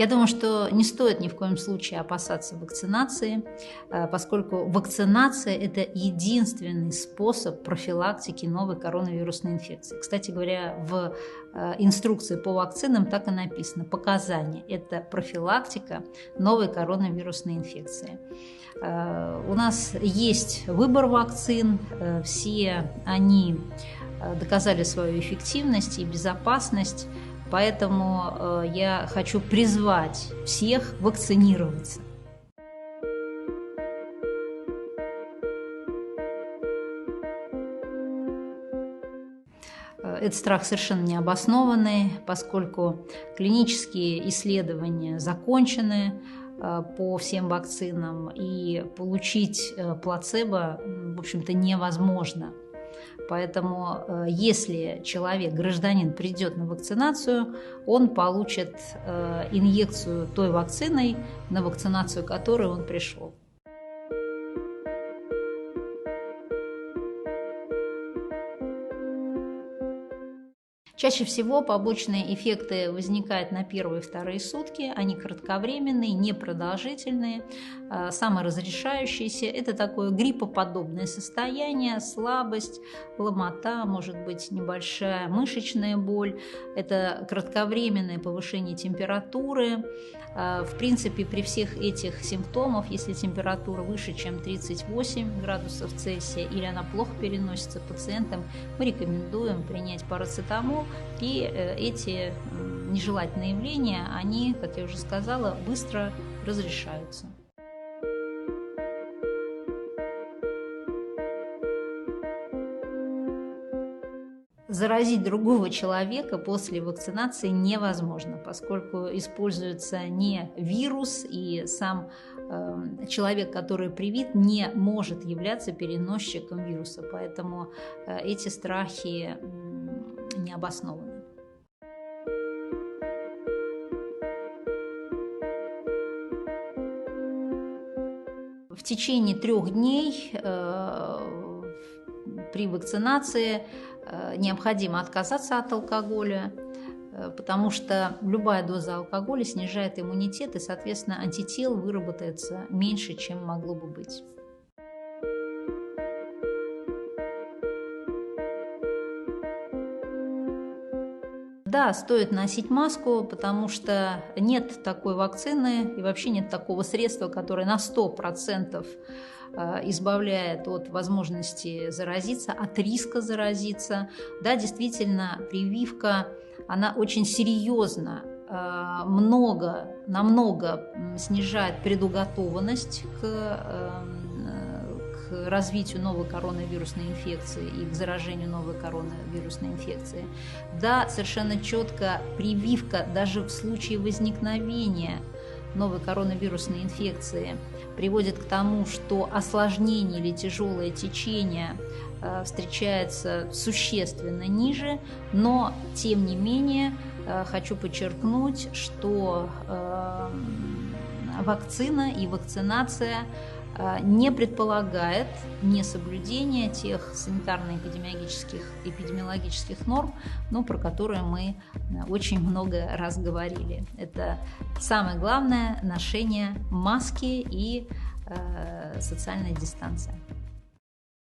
Я думаю, что не стоит ни в коем случае опасаться вакцинации, поскольку вакцинация – это единственный способ профилактики новой коронавирусной инфекции. Кстати говоря, в инструкции по вакцинам так и написано: показания – это профилактика новой коронавирусной инфекции. У нас есть выбор вакцин, все они доказали свою эффективность и безопасность, поэтому я хочу призвать всех вакцинироваться. Этот страх совершенно необоснованный, поскольку клинические исследования закончены по всем вакцинам, и получить плацебо, в общем-то, невозможно. Поэтому, если человек, гражданин, придет на вакцинацию, он получит инъекцию той вакциной, на вакцинацию которой он пришел. Чаще всего побочные эффекты возникают на первые и вторые сутки, они кратковременные, непродолжительные, саморазрешающиеся. Это такое гриппоподобное состояние, слабость, ломота, может быть небольшая мышечная боль. Это кратковременное повышение температуры. В принципе, при всех этих симптомах, если температура выше, чем 38 градусов Цельсия, или она плохо переносится пациентам, мы рекомендуем принять парацетамол, и эти нежелательные явления, они, как я уже сказала, быстро разрешаются. Заразить другого человека после вакцинации невозможно, поскольку используется не вирус, и сам человек, который привит, не может являться переносчиком вируса, поэтому эти страхи не обоснованы. В течение 3 дней при вакцинации необходимо отказаться от алкоголя, потому что любая доза алкоголя снижает иммунитет, и, соответственно, антител выработается меньше, чем могло бы быть. Да, стоит носить маску, потому что нет такой вакцины и вообще нет такого средства, которое на 100% избавляет от возможности заразиться, от риска заразиться. Да, действительно, прививка, она очень серьезно, намного снижает предуготованность к развитию новой коронавирусной инфекции и к заражению новой коронавирусной инфекции. Да, совершенно четко прививка даже в случае возникновения новой коронавирусной инфекции приводит к тому, что осложнение или тяжелое течение встречается существенно ниже, но тем не менее хочу подчеркнуть, что вакцина и вакцинация не предполагает несоблюдение тех санитарно-эпидемиологических норм, про которые мы очень много раз говорили. Это самое главное — ношение маски и социальная дистанция.